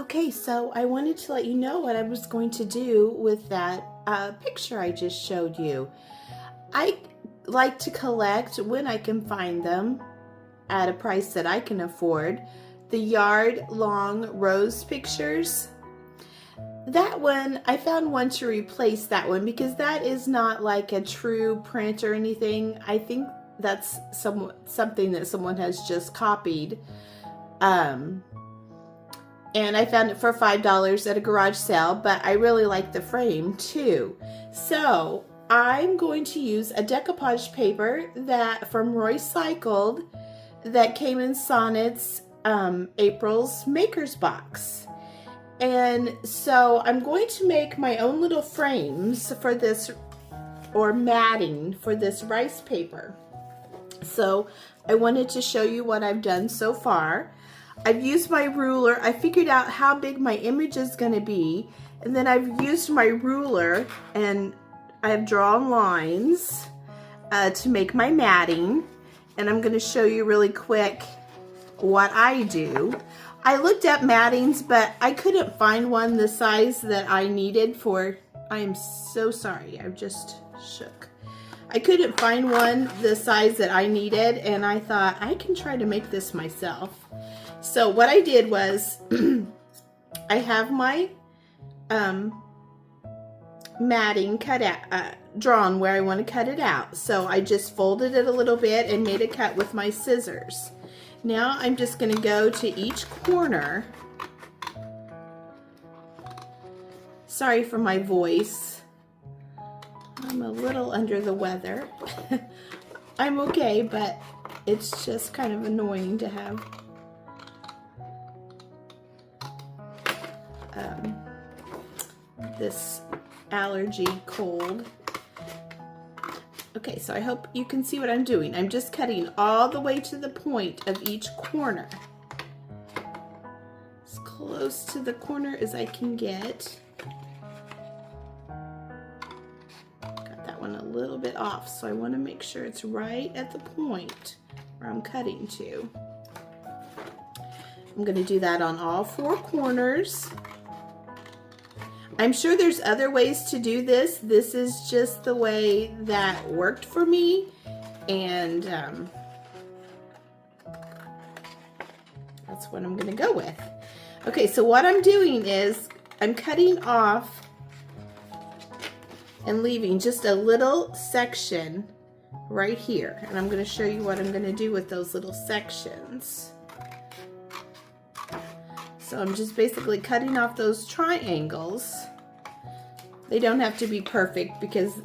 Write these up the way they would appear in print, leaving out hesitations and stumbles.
Okay, so I wanted to let you know what I was going to do with that picture I just showed you. I like to collect, when I can find them at a price that I can afford, the yard-long rose pictures. That one, I found one to replace that one because that is not like a true print or anything. I think that's something that someone has just copied. And I found it for $5 at a garage sale, but I really like the frame too. So I'm going to use a decoupage paper that from Roycycled that came in Sonnet's April's Maker's Box. And so I'm going to make my own little frames for this, or matting for this rice paper. So I wanted to show you what I've done so far. I've used my ruler. I figured out how big my image is going to be, and then I've used my ruler and I've drawn lines to make my matting, and I'm going to show you really quick what I do. I looked at mattings, but I couldn't find one the size that I needed for, I am so sorry, I've just shook. I couldn't find one the size that I needed, and I thought I can try to make this myself. So what I did was, I have my matting cut out, drawn where I want to cut it out. So I just folded it a little bit and made a cut with my scissors. Now I'm just going to go to each corner. Sorry for my voice. I'm a little under the weather. I'm okay, but it's just kind of annoying to have this allergy cold. Okay, so I hope you can see what I'm doing. I'm just cutting all the way to the point of each corner. As close to the corner as I can get. Got that one a little bit off, so I want to make sure it's right at the point where I'm cutting to. I'm going to do that on all four corners. I'm sure there's other ways to do this. This is just the way that worked for me, and that's what I'm gonna go with. Okay, so what I'm doing is I'm cutting off and leaving just a little section right here, and I'm gonna show you what I'm gonna do with those little sections. So I'm just basically cutting off those triangles. They don't have to be perfect because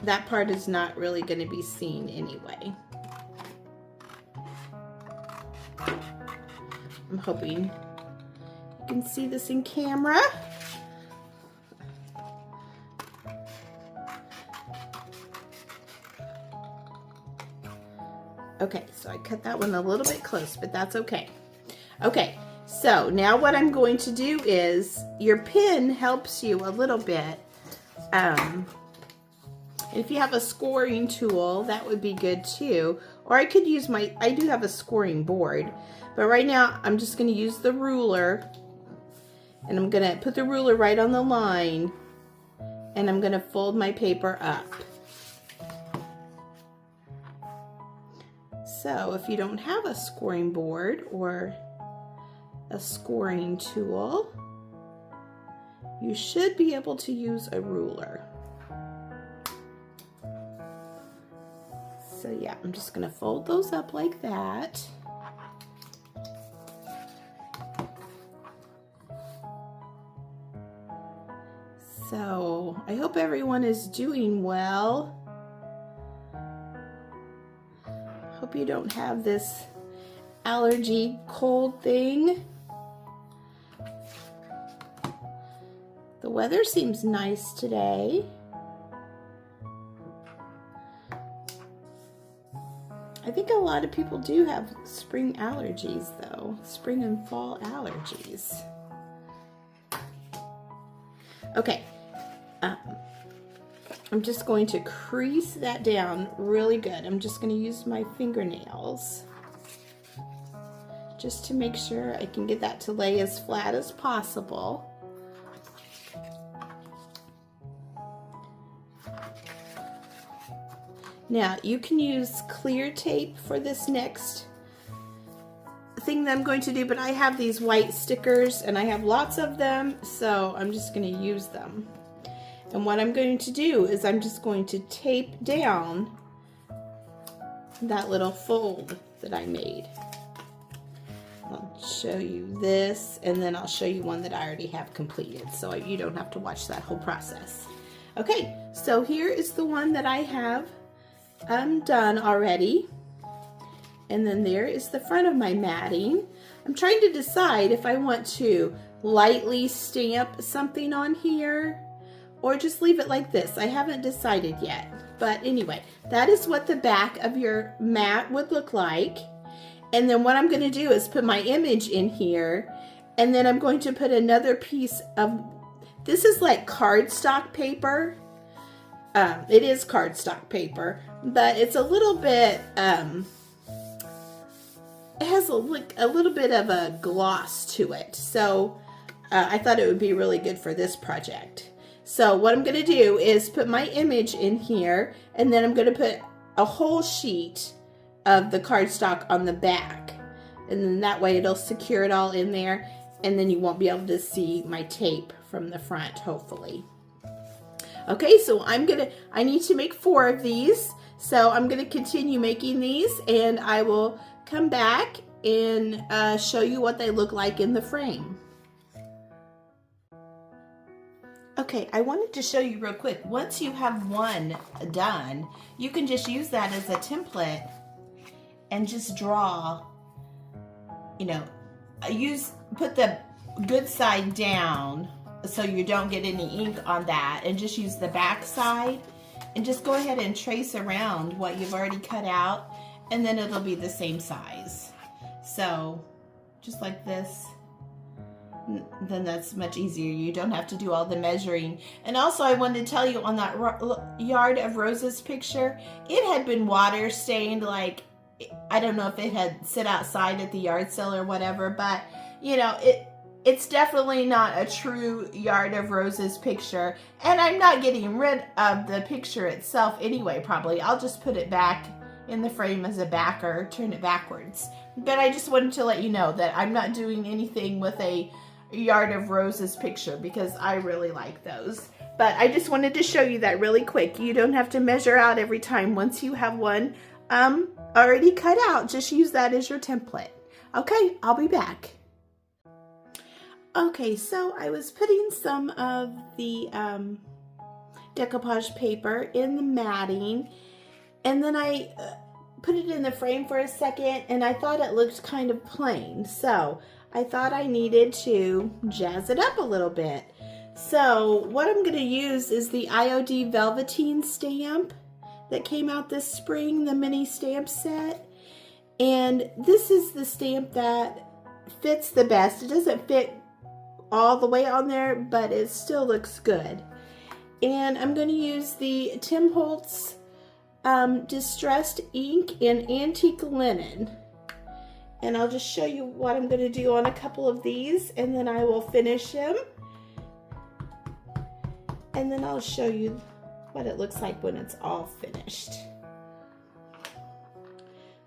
that part is not really going to be seen anyway. I'm hoping you can see this in camera. Okay, so I cut that one a little bit close, but that's okay. Okay. So now what I'm going to do is, your pen helps you a little bit. If you have a scoring tool, that would be good too. Or I could use I do have a scoring board. But right now, I'm just going to use the ruler. And I'm going to put the ruler right on the line. And I'm going to fold my paper up. So if you don't have a scoring board or a scoring tool, you should be able to use a ruler. So yeah, I'm just going to fold those up like that. So I hope everyone is doing well. Hope you don't have this allergy cold thing. The weather seems nice today. I think a lot of people do have spring allergies though, spring and fall allergies. Okay, I'm just going to crease that down really good. I'm just going to use my fingernails just to make sure I can get that to lay as flat as possible. Now you can use clear tape for this next thing that I'm going to do, but I have these white stickers and I have lots of them, so I'm just going to use them. And what I'm going to do is I'm just going to tape down that little fold that I made. I'll show you this, and then I'll show you one that I already have completed, so you don't have to watch that whole process. Okay, so here is the one that I have done already, and then there is the front of my matting. I'm trying to decide if I want to lightly stamp something on here or just leave it like this. I haven't decided yet, but anyway, that is what the back of your mat would look like. And then what I'm going to do is put my image in here, and then I'm going to put another piece of, this is like cardstock paper. It is cardstock paper, but it's a little bit, it has a little bit of a gloss to it. So I thought it would be really good for this project. So what I'm going to do is put my image in here, and then I'm going to put a whole sheet of the cardstock on the back. And then that way it'll secure it all in there, and then you won't be able to see my tape from the front, hopefully. Okay, so I need to make 4 of these. So I'm going to continue making these, and I will come back and show you what they look like in the frame. Okay, I wanted to show you real quick. Once you have one done, you can just use that as a template and just draw, you know, put the good side down so you don't get any ink on that, and just use the back side and just go ahead and trace around what you've already cut out, and then it'll be the same size. So just like this, then that's much easier. You don't have to do all the measuring. And also I wanted to tell you, on that Yard of Roses picture, it had been water stained. Like, I don't know if it had sit outside at the yard sale or whatever, but you know, it's definitely not a true Yard of Roses picture. And I'm not getting rid of the picture itself anyway, probably. I'll just put it back in the frame as a backer, turn it backwards. But I just wanted to let you know that I'm not doing anything with a Yard of Roses picture, because I really like those. But I just wanted to show you that really quick. You don't have to measure out every time. Once you have one already cut out, just use that as your template. Okay, I'll be back. Okay, so I was putting some of the decoupage paper in the matting, and then I put it in the frame for a second, and I thought it looked kind of plain. So I thought I needed to jazz it up a little bit. So what I'm going to use is the IOD Velveteen stamp that came out this spring, the mini stamp set. And this is the stamp that fits the best. It doesn't fit all the way on there, but it still looks good. And I'm going to use the Tim Holtz Distressed Ink in Antique Linen. And I'll just show you what I'm going to do on a couple of these, and then I will finish them. And then I'll show you what it looks like when it's all finished.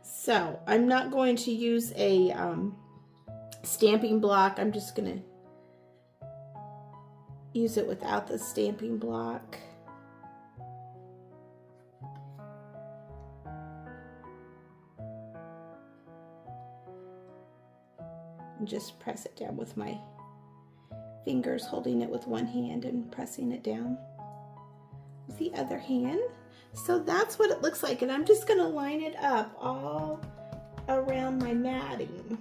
So I'm not going to use a stamping block. I'm just going to use it without the stamping block. And just press it down with my fingers, holding it with one hand and pressing it down with the other hand. So that's what it looks like, and I'm just going to line it up all around my matting.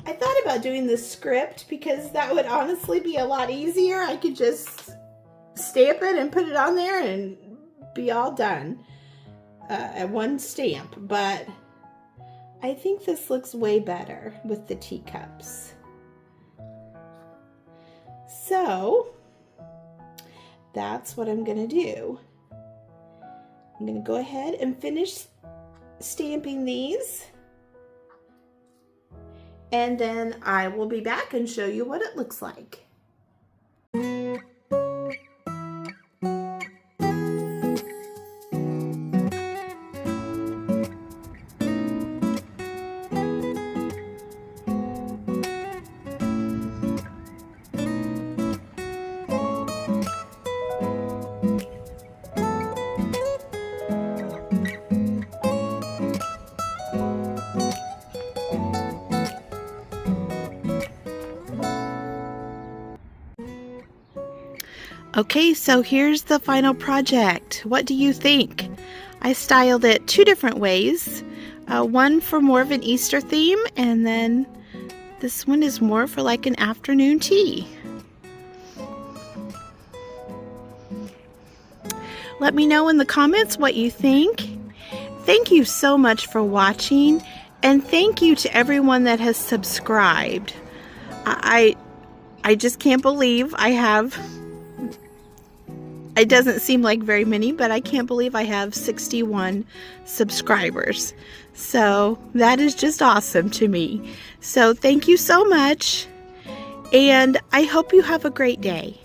I thought about doing the script because that would honestly be a lot easier. I could just stamp it and put it on there and be all done at one stamp, but I think this looks way better with the teacups. So that's what I'm going to do. I'm going to go ahead and finish stamping these. and then I will be back and show you what it looks like. Okay, so here's the final project. What do you think? I styled it two different ways. One for more of an Easter theme, and then this one is more for like an afternoon tea. Let me know in the comments what you think. Thank you so much for watching, and thank you to everyone that has subscribed. I just can't believe I have... It doesn't seem like very many, but I can't believe I have 61 subscribers. So that is just awesome to me. So thank you so much, and I hope you have a great day.